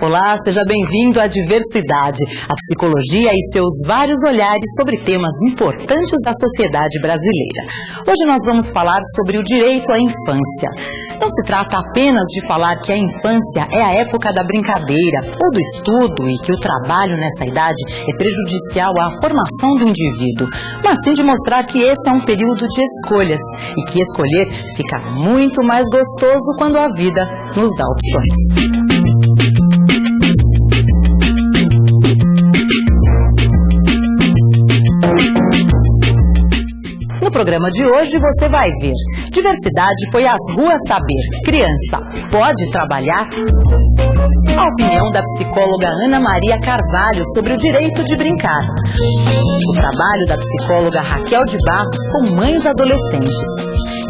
Olá, seja bem-vindo à Diversidade, a psicologia e seus vários olhares sobre temas importantes da sociedade brasileira. Hoje nós vamos falar sobre o direito à infância. Não se trata apenas de falar que a infância é a época da brincadeira ou do estudo e que o trabalho nessa idade é prejudicial à formação do indivíduo, mas sim de mostrar que esse é um período de escolhas e que escolher fica muito mais gostoso quando a vida nos dá opções. No programa de hoje você vai ver: diversidade foi às ruas saber. Criança pode trabalhar? A opinião da psicóloga Ana Maria Carvalho sobre o direito de brincar. O trabalho da psicóloga Raquel de Barros com mães adolescentes.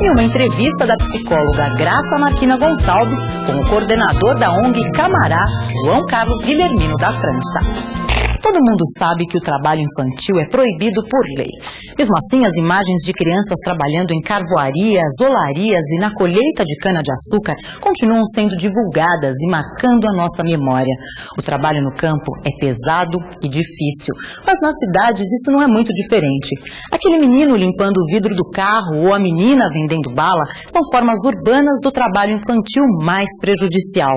E uma entrevista da psicóloga Graça Marquina Gonçalves com o coordenador da ONG Camará, João Carlos Guilhermino da França. Todo mundo sabe que o trabalho infantil é proibido por lei. Mesmo assim, as imagens de crianças trabalhando em carvoarias, olarias e na colheita de cana-de-açúcar continuam sendo divulgadas e marcando a nossa memória. O trabalho no campo é pesado e difícil, mas nas cidades isso não é muito diferente. Aquele menino limpando o vidro do carro ou a menina vendendo bala são formas urbanas do trabalho infantil mais prejudicial.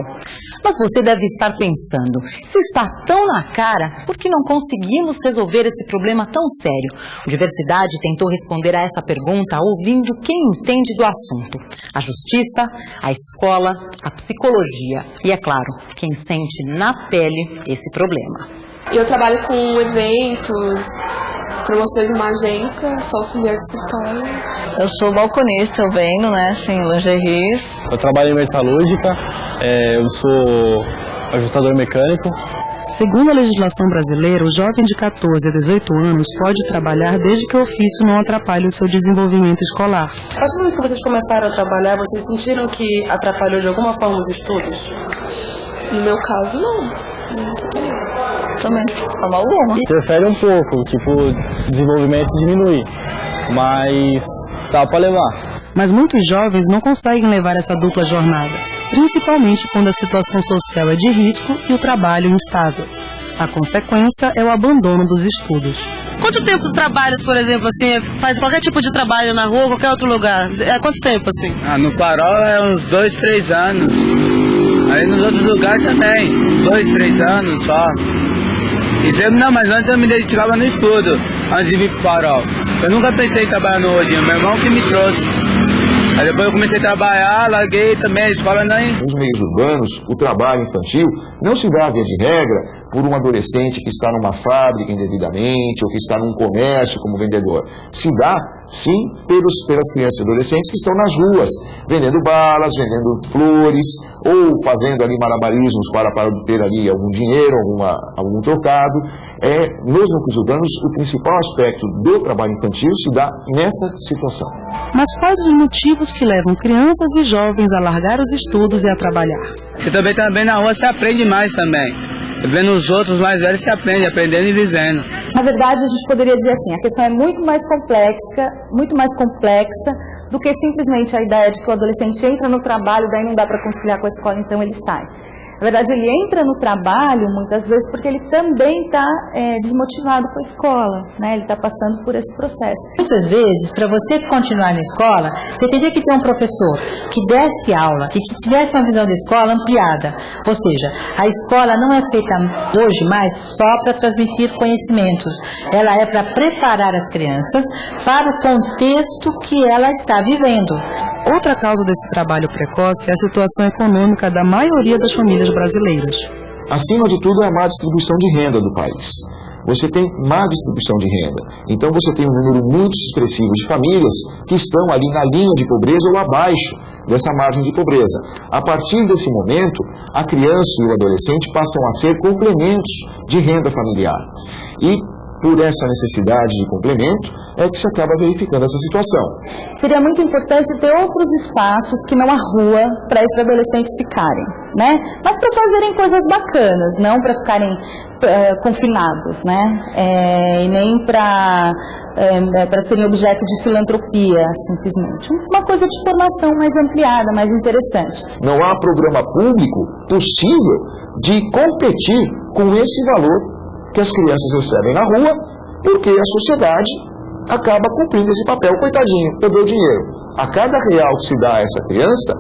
Mas você deve estar pensando, se está tão na cara, por que não conseguimos resolver esse problema tão sério? O Diversidade tentou responder a essa pergunta ouvindo quem entende do assunto: a justiça, a escola, a psicologia e, é claro, quem sente na pele esse problema. Eu trabalho com eventos, promoções numa agência, sou auxiliar de escritório. Eu sou balconista, eu vendo, assim, lingeries. Eu trabalho em metalúrgica, eu sou ajustador mecânico. Segundo a legislação brasileira, o jovem de 14 a 18 anos pode trabalhar desde que o ofício não atrapalhe o seu desenvolvimento escolar. A partir do momento que vocês começaram a trabalhar, vocês sentiram que atrapalhou de alguma forma os estudos? No meu caso, não. Também, de forma alguma. Interfere um pouco, o desenvolvimento diminui, mas dá pra levar. Mas muitos jovens não conseguem levar essa dupla jornada, principalmente quando a situação social é de risco e o trabalho instável. A consequência é o abandono dos estudos. Quanto tempo tu trabalhas, por exemplo, assim, faz qualquer tipo de trabalho na rua, qualquer outro lugar? Quanto tempo, assim? No Farol é uns 2, 3 anos. Aí nos outros lugares também, 2, 3 anos só. E sempre, não, mas antes eu me dedicava no estudo, antes de vir pro Farol. Eu nunca pensei em trabalhar no Odinho, meu irmão que me trouxe. Aí depois eu comecei a trabalhar, larguei também a escola nem... Nos meios urbanos, o trabalho infantil não se dá, via de regra, por um adolescente que está numa fábrica indevidamente ou que está num comércio como vendedor. Se dá, sim, pelas crianças e adolescentes que estão nas ruas, vendendo balas, vendendo flores, ou fazendo ali malabarismos para obter ali algum dinheiro, algum trocado. Nos núcleos urbanos, o principal aspecto do trabalho infantil se dá nessa situação. Mas quais os motivos que levam crianças e jovens a largar os estudos e a trabalhar? Você também na rua, você aprende mais também. Vendo os outros mais velhos, você aprende, aprendendo e vivendo. Na verdade, a gente poderia dizer assim, a questão é muito mais complexa do que simplesmente a ideia de que o adolescente entra no trabalho, daí não dá para conciliar com a escola, então ele sai. Na verdade, ele entra no trabalho, muitas vezes, porque ele também está desmotivado com a escola, Ele está passando por esse processo. Muitas vezes, para você continuar na escola, você teria que ter um professor que desse aula e que tivesse uma visão da escola ampliada. Ou seja, a escola não é feita hoje mais só para transmitir conhecimentos. Ela é para preparar as crianças para o contexto que ela está vivendo. Outra causa desse trabalho precoce é a situação econômica da maioria das famílias brasileiras. Acima de tudo é a má distribuição de renda do país. Você tem má distribuição de renda. Então você tem um número muito expressivo de famílias que estão ali na linha de pobreza ou abaixo dessa margem de pobreza. A partir desse momento, a criança e o adolescente passam a ser complementos de renda familiar. E por essa necessidade de complemento, é que se acaba verificando essa situação. Seria muito importante ter outros espaços que não a rua para esses adolescentes ficarem, Mas para fazerem coisas bacanas, não para ficarem confinados, E nem para para serem objeto de filantropia, simplesmente. Uma coisa de formação mais ampliada, mais interessante. Não há programa público possível de competir com esse valor que as crianças recebem na rua, porque a sociedade acaba cumprindo esse papel. Coitadinho, eu dou dinheiro. A cada real que se dá a essa criança,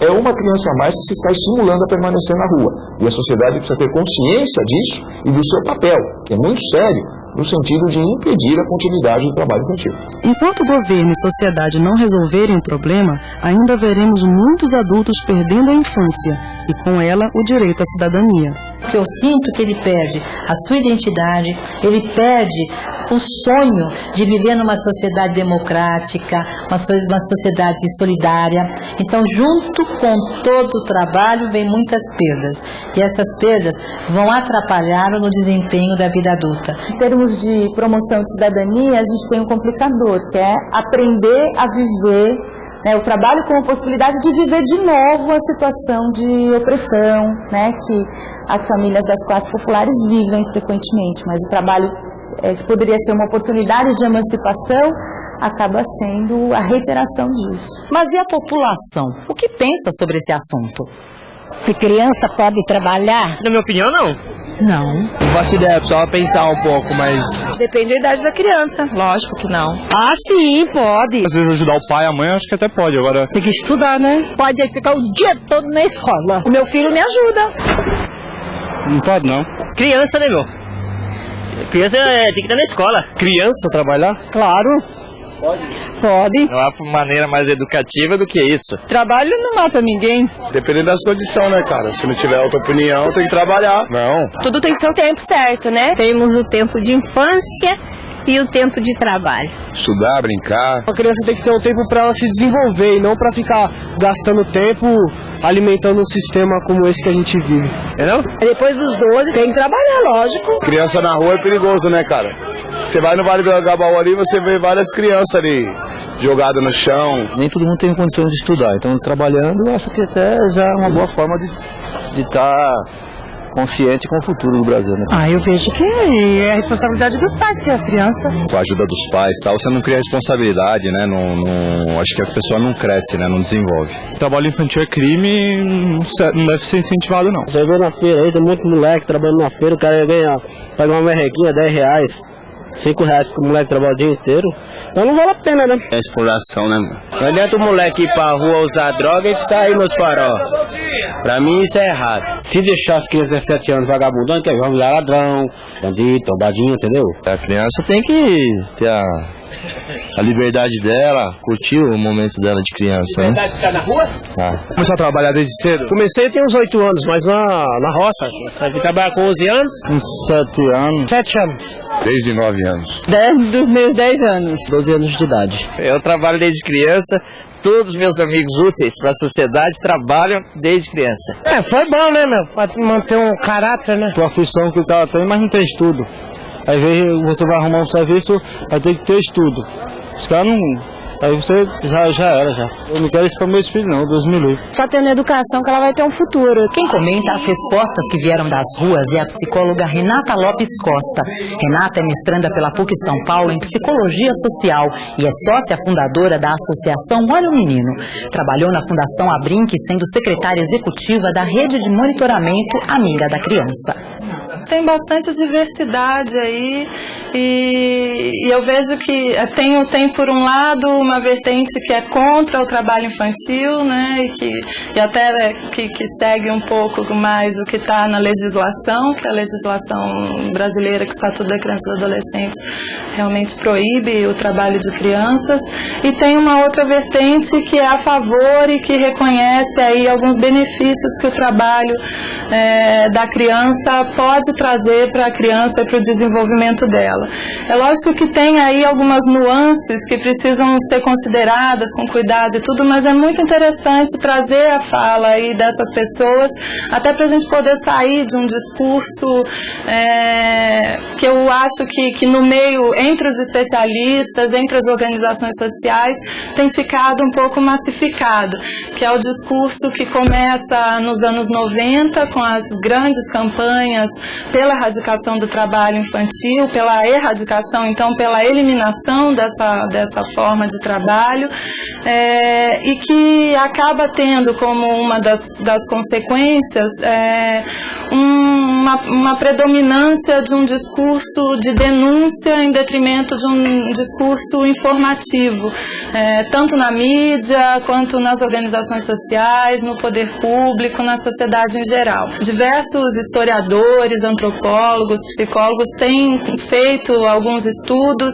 é uma criança a mais que se está estimulando a permanecer na rua. E a sociedade precisa ter consciência disso e do seu papel, que é muito sério, no sentido de impedir a continuidade do trabalho infantil. Enquanto o governo e sociedade não resolverem o problema, ainda veremos muitos adultos perdendo a infância e com ela o direito à cidadania. Porque eu sinto que ele perde a sua identidade, ele perde o sonho de viver numa sociedade democrática, uma sociedade solidária. Então, junto com todo o trabalho, vem muitas perdas. E essas perdas vão atrapalhá-lo no desempenho da vida adulta. Em termos de promoção de cidadania, a gente tem um complicador, que é aprender a viver, o trabalho com a possibilidade de viver de novo a situação de opressão, que as famílias das classes populares vivem frequentemente, mas o trabalho que poderia ser uma oportunidade de emancipação acaba sendo a reiteração disso. Mas e a população? O que pensa sobre esse assunto? Se criança pode trabalhar? Na minha opinião, não. Não. Não faço ideia, precisava pensar um pouco, mas... Depende da idade da criança. Lógico que não. Ah, sim, pode. Às vezes ajudar o pai e a mãe, acho que até pode. Agora tem que estudar, né? Pode ficar o dia todo na escola. O meu filho me ajuda. Não pode, não. Criança, né, meu? Criança tem que estar na escola. Criança trabalhar? Claro. Pode. Não há maneira mais educativa do que isso. Trabalho não mata ninguém. Dependendo das condições, né, cara? Se não tiver outra opinião, tem que trabalhar. Não. Tudo tem seu tempo certo, né? Temos o tempo de infância e o tempo de trabalho. Estudar, brincar. A criança tem que ter um tempo para ela se desenvolver e não para ficar gastando tempo alimentando um sistema como esse que a gente vive. Entendeu? Depois dos 12 tem que trabalhar, lógico. Criança na rua é perigoso, né, cara? Você vai no Vale do Agabaú ali, você vê várias crianças ali jogadas no chão. Nem todo mundo tem condições de estudar, então trabalhando eu acho que até já é uma boa forma de estar consciente com o futuro do Brasil, né? Eu vejo que é a responsabilidade dos pais, que é as crianças. Com a ajuda dos pais e tal, você não cria responsabilidade, né? Acho que a pessoa não cresce, né? Não desenvolve. Trabalho infantil é crime, não deve ser incentivado, não. Você vê na feira aí, tem muito moleque trabalhando na feira, o cara ganha, pega uma merrequinha, R$10. R$5 pro moleque trabalhar o dia inteiro, então não vale a pena, né? É exploração, né, mano? Não adianta o moleque ir pra rua usar droga e ficar aí nos farol. Pra mim isso é errado. Se deixar as crianças de 7 anos vagabundando, que vão virar ladrão, bandido, tombadinho, entendeu? A criança tem que ter a liberdade dela, curtir o momento dela de criança, né? Liberdade de ficar na rua? Começou a trabalhar desde cedo? Comecei tem uns 8 anos, mas na roça. Você vai trabalhar com 11 anos? Uns 7 anos. 7 anos. Desde 9 anos. Dos meus 10 anos. 12 anos de idade. Eu trabalho desde criança. Todos os meus amigos úteis para a sociedade trabalham desde criança. Foi bom, né, meu? Pra manter um caráter, né? Profissão que o cara tem, mas não tem estudo. Às vezes você vai arrumar um serviço, vai ter que ter estudo. Os caras não... Aí você já era. Eu não quero isso para meus filhos, não, Deus me livre. Só tendo educação que ela vai ter um futuro. Quem comenta as respostas que vieram das ruas é a psicóloga Renata Lopes Costa. Renata é mestranda pela PUC São Paulo em Psicologia Social e é sócia fundadora da Associação Olha o Menino. Trabalhou na Fundação Abrinq, sendo secretária executiva da Rede de Monitoramento Amiga da Criança. Tem bastante diversidade aí e eu vejo que tem por um lado uma vertente que é contra o trabalho infantil, né, e até que segue um pouco mais o que está na legislação, que a legislação brasileira, que o Estatuto da Criança e do Adolescente realmente proíbe o trabalho de crianças, e tem uma outra vertente que é a favor e que reconhece aí alguns benefícios que o trabalho da criança pode trazer para a criança e para o desenvolvimento dela. É lógico que tem aí algumas nuances que precisam ser consideradas com cuidado e tudo, mas é muito interessante trazer a fala aí dessas pessoas, até para a gente poder sair de um discurso que eu acho que no meio, entre os especialistas, entre as organizações sociais, tem ficado um pouco massificado, que é o discurso que começa nos anos 90, com as grandes campanhas pela erradicação do trabalho infantil, pela erradicação, então, pela eliminação dessa forma de trabalho, e que acaba tendo como uma das consequências uma predominância de um discurso de denúncia em detrimento de um discurso informativo, tanto na mídia quanto nas organizações sociais, no poder público, na sociedade em geral. Diversos historiadores, antropólogos, psicólogos têm feito alguns estudos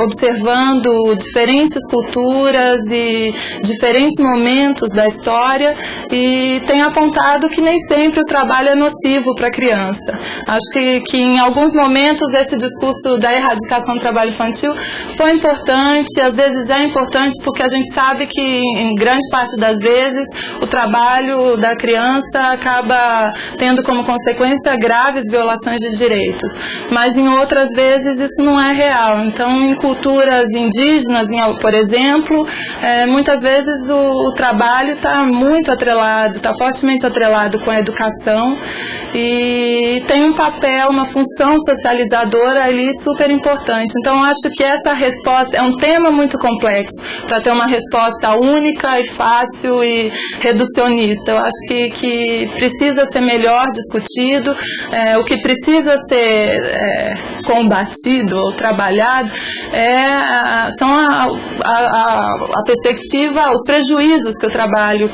observando diferentes culturas e diferentes momentos da história e têm apontado que nem sempre o trabalho é nocivo para a criança. Acho que em alguns momentos esse discurso da erradicação do trabalho infantil foi importante, às vezes é importante porque a gente sabe que em grande parte das vezes o trabalho da criança acaba tendo como consequência graves violações de direitos, mas em outras vezes isso não é real. Então, em culturas indígenas, por exemplo, muitas vezes o trabalho está muito atrelado, está fortemente atrelado com a educação e tem um papel, uma função socializadora ali super importante. Então, acho que essa resposta é um tema muito complexo para ter uma resposta única e fácil e reducionista. Eu acho que precisa ser melhor discutido, o que precisa ser combatido ou trabalhado são a perspectiva, os prejuízos que o trabalho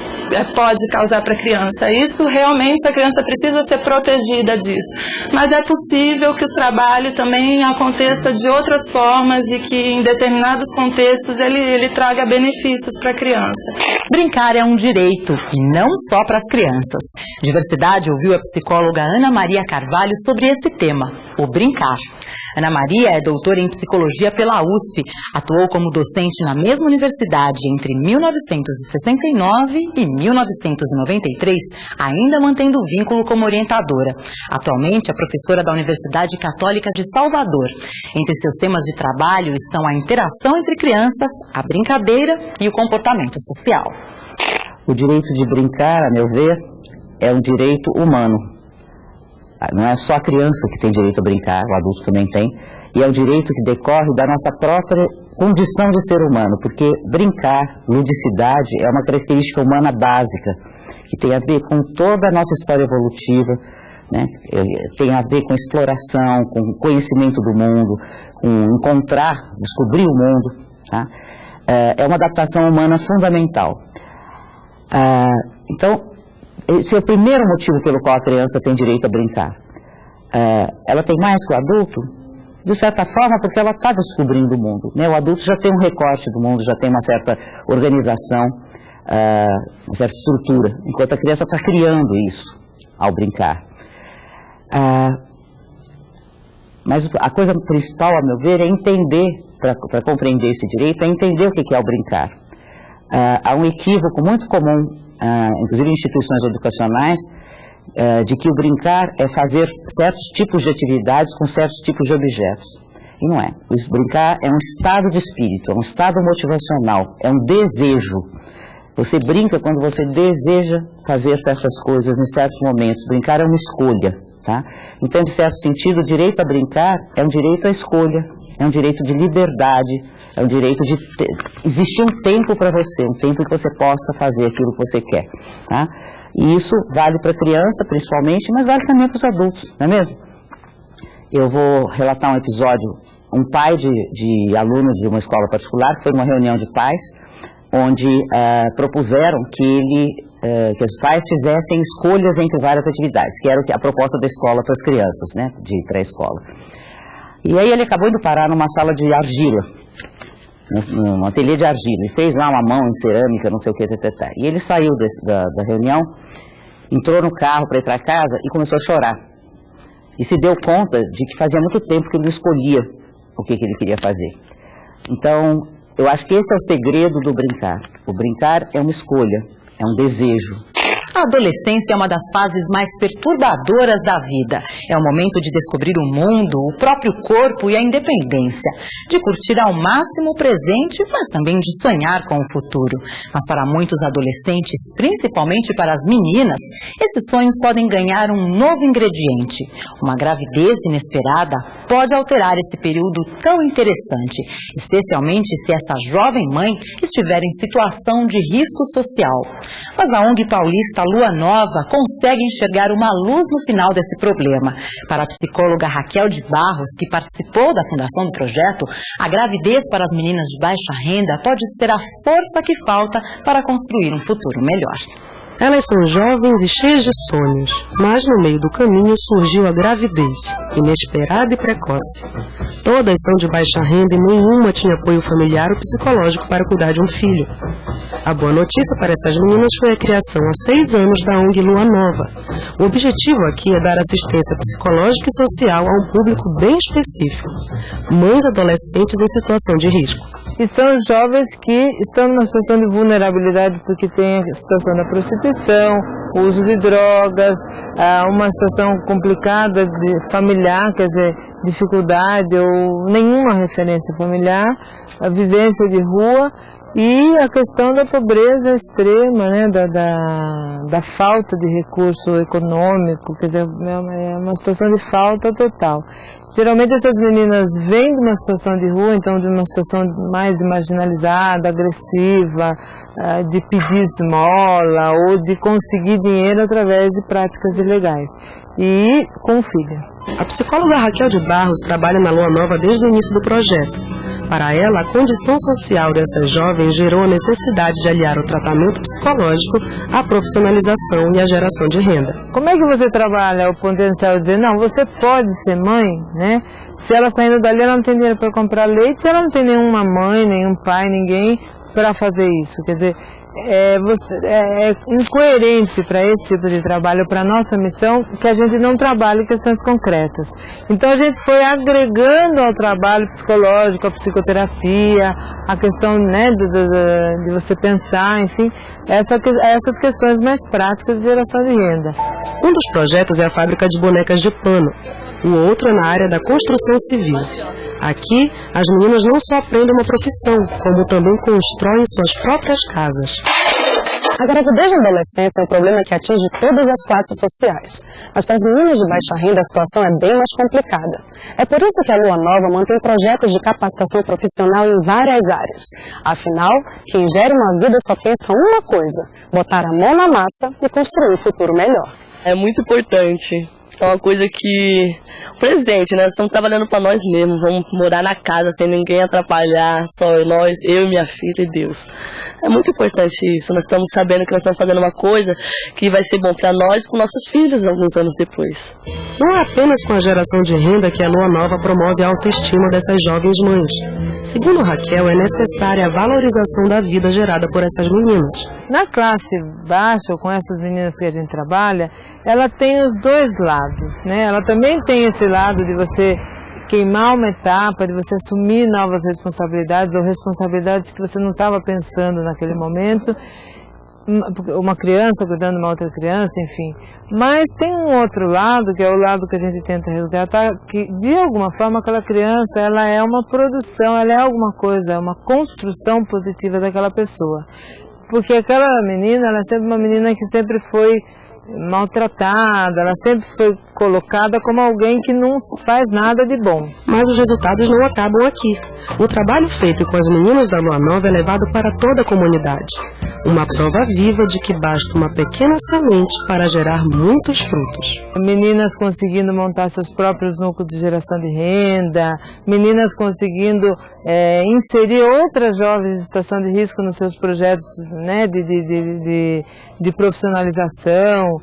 pode causar para a criança. Isso realmente a criança precisa ser protegida disso. Mas é possível que o trabalho também aconteça de outras formas e que em determinados contextos ele traga benefícios para a criança. Brincar é um direito e não só para as crianças. Diversidade ouviu a psicóloga Ana Maria Carvalho sobre esse tema, o brincar. Ana Maria é doutora em psicologia pela USP, atuou como docente na mesma universidade entre 1969 e 1993, ainda mantendo o vínculo como orientadora. Atualmente é professora da Universidade Católica de Salvador. Entre seus temas de trabalho estão a interação entre crianças, a brincadeira e o comportamento social. O direito de brincar, a meu ver, é um direito humano. Não é só a criança que tem direito a brincar, o adulto também tem. E é um direito que decorre da nossa própria condição de ser humano, porque brincar, ludicidade, é uma característica humana básica, que tem a ver com toda a nossa história evolutiva, né? Tem a ver com exploração, com conhecimento do mundo, com encontrar, descobrir o mundo. Tá? É uma adaptação humana fundamental. Então, esse é o primeiro motivo pelo qual a criança tem direito a brincar. Ela tem mais que o adulto, de certa forma, porque ela está descobrindo o mundo, né? O adulto já tem um recorte do mundo, já tem uma certa organização, uma certa estrutura, enquanto a criança está criando isso ao brincar. Mas a coisa principal, a meu ver, é entender, para compreender esse direito, é entender o que é o brincar. Há um equívoco muito comum, inclusive em instituições educacionais, de que o brincar é fazer certos tipos de atividades com certos tipos de objetos. E não é. O brincar é um estado de espírito, é um estado motivacional, é um desejo. Você brinca quando você deseja fazer certas coisas em certos momentos. Brincar é uma escolha. Tá? Então, de certo sentido, o direito a brincar é um direito à escolha, é um direito de liberdade, é um direito de existir um tempo para você, um tempo que você possa fazer aquilo que você quer. Tá? E isso vale para a criança, principalmente, mas vale também para os adultos, não é mesmo? Eu vou relatar um episódio, um pai de alunos de uma escola particular, foi numa reunião de pais, onde propuseram que os pais fizessem escolhas entre várias atividades, que era a proposta da escola para as crianças, né, de pré-escola. E aí ele acabou indo parar numa sala de argila, num ateliê de argila, e fez lá uma mão em cerâmica, não sei o que, e ele saiu da reunião, entrou no carro para ir para casa e começou a chorar. E se deu conta de que fazia muito tempo que ele não escolhia o que ele queria fazer. Então, eu acho que esse é o segredo do brincar. O brincar é uma escolha, é um desejo. A adolescência é uma das fases mais perturbadoras da vida. É o momento de descobrir o mundo, o próprio corpo e a independência, de curtir ao máximo o presente, mas também de sonhar com o futuro. Mas para muitos adolescentes, principalmente para as meninas, esses sonhos podem ganhar um novo ingrediente. Uma gravidez inesperada pode alterar esse período tão interessante, especialmente se essa jovem mãe estiver em situação de risco social. Mas a ONG paulista Lua Nova consegue enxergar uma luz no final desse problema. Para a psicóloga Raquel de Barros, que participou da fundação do projeto, a gravidez para as meninas de baixa renda pode ser a força que falta para construir um futuro melhor. Elas são jovens e cheias de sonhos, mas no meio do caminho surgiu a gravidez, inesperada e precoce. Todas são de baixa renda e nenhuma tinha apoio familiar ou psicológico para cuidar de um filho. A boa notícia para essas meninas foi a criação há 6 anos da ONG Lua Nova. O objetivo aqui é dar assistência psicológica e social a um público bem específico, mães adolescentes em situação de risco. E são jovens que estão numa situação de vulnerabilidade porque tem a situação da prostituição, o uso de drogas, uma situação complicada de familiar, quer dizer, dificuldade ou nenhuma referência familiar, a vivência de rua e a questão da pobreza extrema, né, da falta de recurso econômico, quer dizer, é uma situação de falta total. Geralmente essas meninas vêm de uma situação de rua, então de uma situação mais marginalizada, agressiva, de pedir esmola ou de conseguir dinheiro através de práticas ilegais. E com filho. A psicóloga Raquel de Barros trabalha na Lua Nova desde o início do projeto. Para ela, a condição social dessas jovens gerou a necessidade de aliar o tratamento psicológico à profissionalização e à geração de renda. Como é que você trabalha o potencial de dizer, não, você pode ser mãe, né? Se ela saindo dali, ela não tem dinheiro para comprar leite, se ela não tem nenhuma mãe, nenhum pai, ninguém para fazer isso. Quer dizer, é incoerente para esse tipo de trabalho, para a nossa missão, que a gente não trabalhe questões concretas. Então a gente foi agregando ao trabalho psicológico, a psicoterapia, a questão, né, de você pensar, enfim, essas questões mais práticas de geração de renda. Um dos projetos é a fábrica de bonecas de pano, o outro é na área da construção civil. Aqui, as meninas não só aprendem uma profissão, como também constroem suas próprias casas. A gravidez na adolescência é um problema que atinge todas as classes sociais, mas para as meninas de baixa renda a situação é bem mais complicada. É por isso que a Lua Nova mantém projetos de capacitação profissional em várias áreas. Afinal, quem gera uma vida só pensa uma coisa, botar a mão na massa e construir um futuro melhor. É muito importante. É uma coisa que, presente, né? Nós estamos trabalhando para nós mesmos, vamos morar na casa sem ninguém atrapalhar, só nós, eu e minha filha e Deus. É muito importante isso, nós estamos sabendo que nós estamos fazendo uma coisa que vai ser bom para nós e para nossos filhos alguns anos depois. Não é apenas com a geração de renda que a Lua Nova promove a autoestima dessas jovens mães. Segundo Raquel, é necessária a valorização da vida gerada por essas meninas. Na classe baixa, com essas meninas que a gente trabalha, ela tem os dois lados, né? Ela também tem esse lado de você queimar uma etapa, de você assumir novas responsabilidades ou responsabilidades que você não estava pensando naquele momento, uma criança cuidando de uma outra criança, enfim. Mas tem um outro lado, que é o lado que a gente tenta resgatar, que de alguma forma aquela criança, ela é uma produção, ela é alguma coisa, é uma construção positiva daquela pessoa. Porque aquela menina, ela é sempre uma menina que sempre foi maltratada, ela sempre foi colocada como alguém que não faz nada de bom. Mas os resultados não acabam aqui. O trabalho feito com as meninas da Lua Nova é levado para toda a comunidade. Uma prova viva de que basta uma pequena semente para gerar muitos frutos. Meninas conseguindo montar seus próprios núcleos de geração de renda, meninas conseguindo inserir outras jovens em situação de risco nos seus projetos, né, de profissionalização.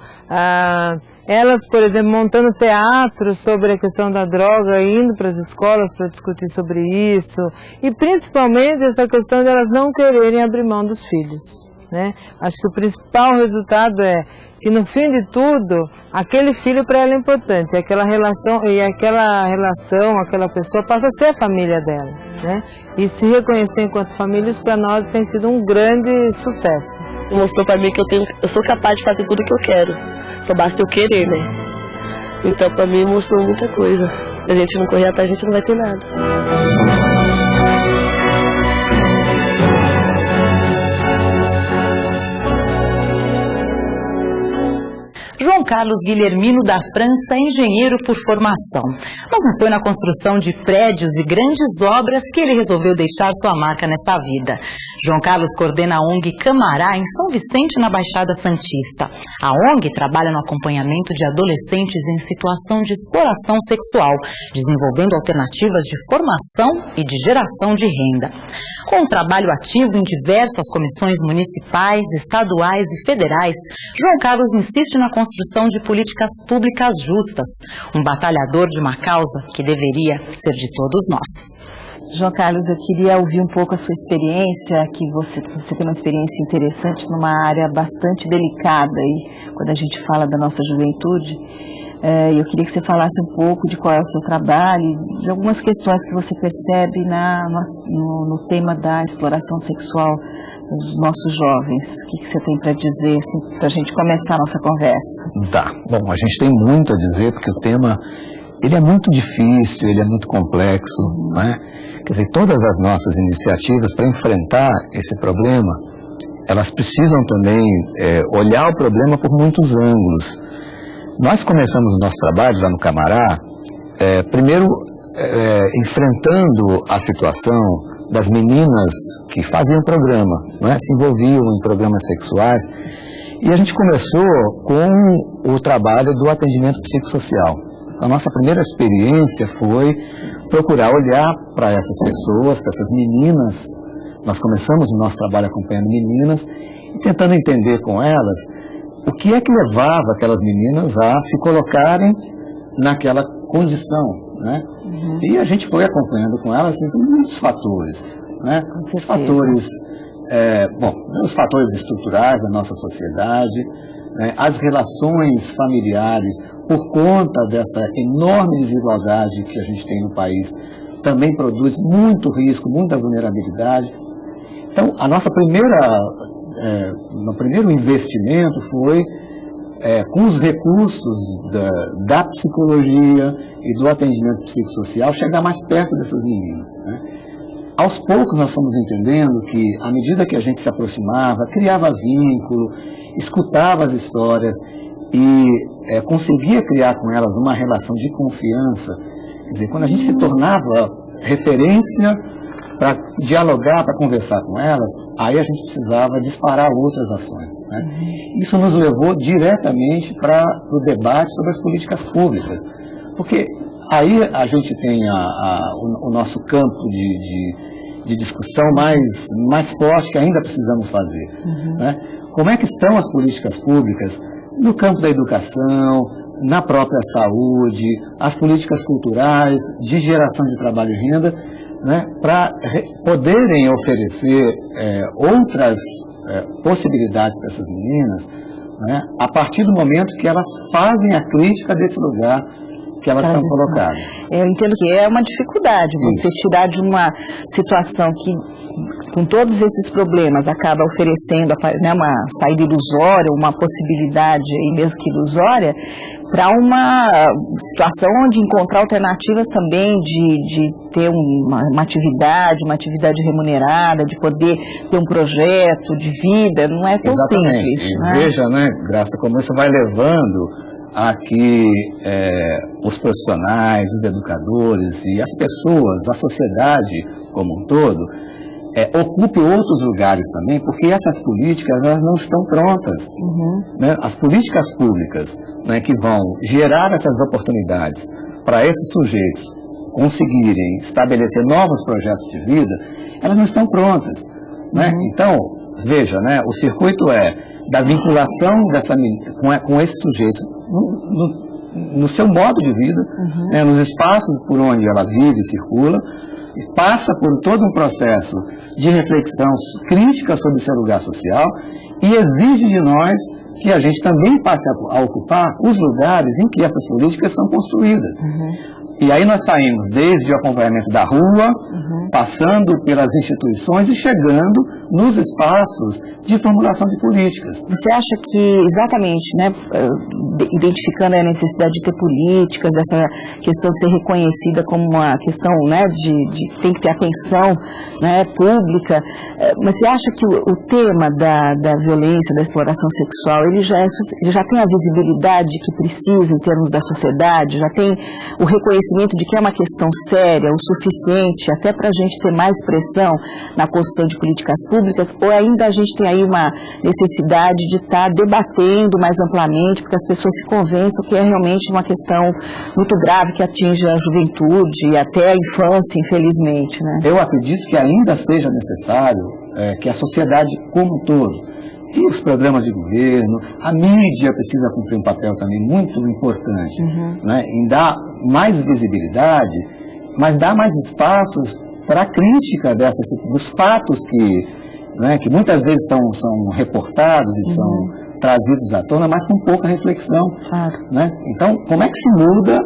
Elas, por exemplo, montando teatro sobre a questão da droga, indo para as escolas para discutir sobre isso. E principalmente essa questão de elas não quererem abrir mão dos filhos. Né? Acho que o principal resultado é que no fim de tudo, aquele filho para ela é importante, aquela relação, aquela pessoa passa a ser a família dela, né? E se reconhecer enquanto família, isso para nós tem sido um grande sucesso. E mostrou pra mim que eu sou capaz de fazer tudo o que eu quero. Só basta eu querer, né? Então pra mim mostrou muita coisa. Se a gente não correr atrás, a gente não vai ter nada. João Carlos Guilhermino da França é engenheiro por formação, mas não foi na construção de prédios e grandes obras que ele resolveu deixar sua marca nessa vida. João Carlos coordena a ONG Camará em São Vicente, na Baixada Santista. A ONG trabalha no acompanhamento de adolescentes em situação de exploração sexual, desenvolvendo alternativas de formação e de geração de renda. Com um trabalho ativo em diversas comissões municipais, estaduais e federais, João Carlos insiste na construção de políticas públicas justas, um batalhador de uma causa que deveria ser de todos nós. João Carlos, eu queria ouvir um pouco a sua experiência, que você tem uma experiência interessante numa área bastante delicada aí, quando a gente fala da nossa juventude. Eu queria que você falasse um pouco de qual é o seu trabalho, de algumas questões que você percebe no tema da exploração sexual dos nossos jovens. O que você tem para dizer, assim, para a gente começar a nossa conversa? Tá, bom, a gente tem muito a dizer, porque o tema ele é muito difícil, ele é muito complexo, né? Quer dizer, todas as nossas iniciativas para enfrentar esse problema, elas precisam também olhar o problema por muitos ângulos. Nós começamos o nosso trabalho lá no Camará, primeiro enfrentando a situação das meninas que faziam programa, né, se envolviam em programas sexuais, e a gente começou com o trabalho do atendimento psicossocial. A nossa primeira experiência foi procurar olhar para essas pessoas, para essas meninas. Nós começamos o nosso trabalho acompanhando meninas e tentando entender com elas o que é que levava aquelas meninas a se colocarem naquela condição, né? E a gente foi acompanhando com elas muitos fatores, né? Os fatores, os fatores estruturais da nossa sociedade, né? As relações familiares, por conta dessa enorme desigualdade que a gente tem no país, também produz muito risco, muita vulnerabilidade. Então, a nossa primeiro investimento foi, com os recursos da psicologia e do atendimento psicossocial, chegar mais perto dessas meninas, né? Aos poucos nós fomos entendendo que, à medida que a gente se aproximava, criava vínculo, escutava as histórias e conseguia criar com elas uma relação de confiança, quer dizer, quando a gente se tornava referência para dialogar, para conversar com elas, aí a gente precisava disparar outras ações, né? Isso nos levou diretamente para o debate sobre as políticas públicas, porque aí a gente tem o nosso campo de discussão mais forte que ainda precisamos fazer, né? Como é que estão as políticas públicas no campo da educação, na própria saúde, as políticas culturais, de geração de trabalho e renda, né, para poderem oferecer outras possibilidades para essas meninas, né, a partir do momento que elas fazem a crítica desse lugar que elas estão colocadas. Eu entendo que é uma dificuldade você tirar de uma situação que, com todos esses problemas, acaba oferecendo uma saída ilusória, uma possibilidade, mesmo que ilusória, para uma situação onde encontrar alternativas também de ter uma atividade remunerada, de poder ter um projeto de vida, não é tão simples. Né? Veja, né, Graça, como isso vai levando a que os profissionais, os educadores e as pessoas, a sociedade como um todo, ocupem outros lugares também, porque essas políticas elas não estão prontas. Né? As políticas públicas, né, que vão gerar essas oportunidades para esses sujeitos conseguirem estabelecer novos projetos de vida, elas não estão prontas. Né? Então, veja, né, o circuito da vinculação com esses sujeitos no seu modo de vida, né, nos espaços por onde ela vive e circula, e passa por todo um processo de reflexão crítica sobre o seu lugar social e exige de nós que a gente também passe a ocupar os lugares em que essas políticas são construídas. E aí nós saímos desde o acompanhamento da rua, passando pelas instituições e chegando nos espaços de formulação de políticas. Você acha que, exatamente, né, identificando a necessidade de ter políticas, essa questão de ser reconhecida como uma questão, né, de tem que ter atenção, né, pública, mas você acha que o tema da violência, da exploração sexual, ele já tem a visibilidade que precisa em termos da sociedade, já tem o reconhecimento de que é uma questão séria, o suficiente até para a gente ter mais pressão na construção de políticas públicas, ou ainda a gente tem aí uma necessidade de estar debatendo mais amplamente, porque as pessoas se convençam que é realmente uma questão muito grave que atinge a juventude e até a infância, infelizmente, né? Eu acredito que ainda seja necessário que a sociedade como um todo, e os programas de governo, a mídia precisa cumprir um papel também muito importante, né, em dar mais visibilidade, mas dar mais espaços para a crítica dos fatos que muitas vezes são reportados e são trazidos à tona, mas com pouca reflexão. Né? Então, como é que se muda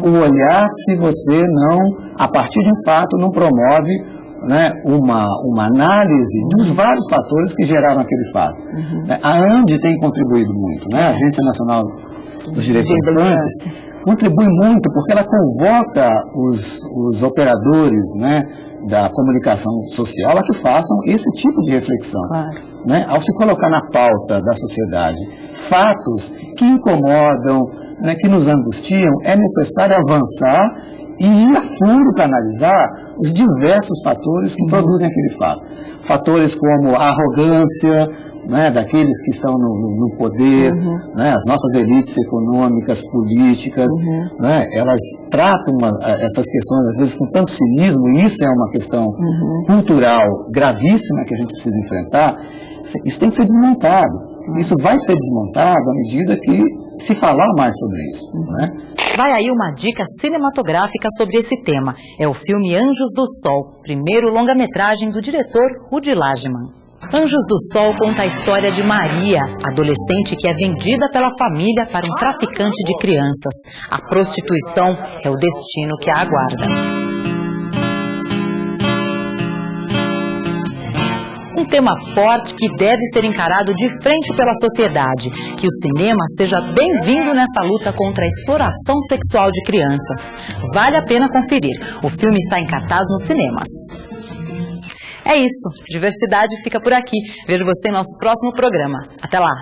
o olhar se você não, a partir de um fato, não promove, né, uma análise dos vários fatores que geraram aquele fato? A ANDI tem contribuído muito, né? A Agência Nacional dos Direitos da Infância contribui muito porque ela convoca os operadores, né, da comunicação social a que façam esse tipo de reflexão. Né? Ao se colocar na pauta da sociedade fatos que incomodam, né, que nos angustiam, é necessário avançar e ir a fundo para analisar os diversos fatores que produzem aquele fato. Fatores como a arrogância, né, daqueles que estão no poder, né, as nossas elites econômicas, políticas, né, elas tratam essas questões às vezes com tanto cinismo, e isso é uma questão cultural gravíssima que a gente precisa enfrentar. Isso tem que ser desmontado. Isso vai ser desmontado à medida que se falar mais sobre isso, né? Vai aí uma dica cinematográfica sobre esse tema. É o filme Anjos do Sol, primeiro longa-metragem do diretor Rudy Lagemann. Anjos do Sol conta a história de Maria, adolescente que é vendida pela família para um traficante de crianças. A prostituição é o destino que a aguarda. Um tema forte que deve ser encarado de frente pela sociedade. Que o cinema seja bem-vindo nessa luta contra a exploração sexual de crianças. Vale a pena conferir. O filme está em cartaz nos cinemas. É isso. Diversidade fica por aqui. Vejo você em nosso próximo programa. Até lá!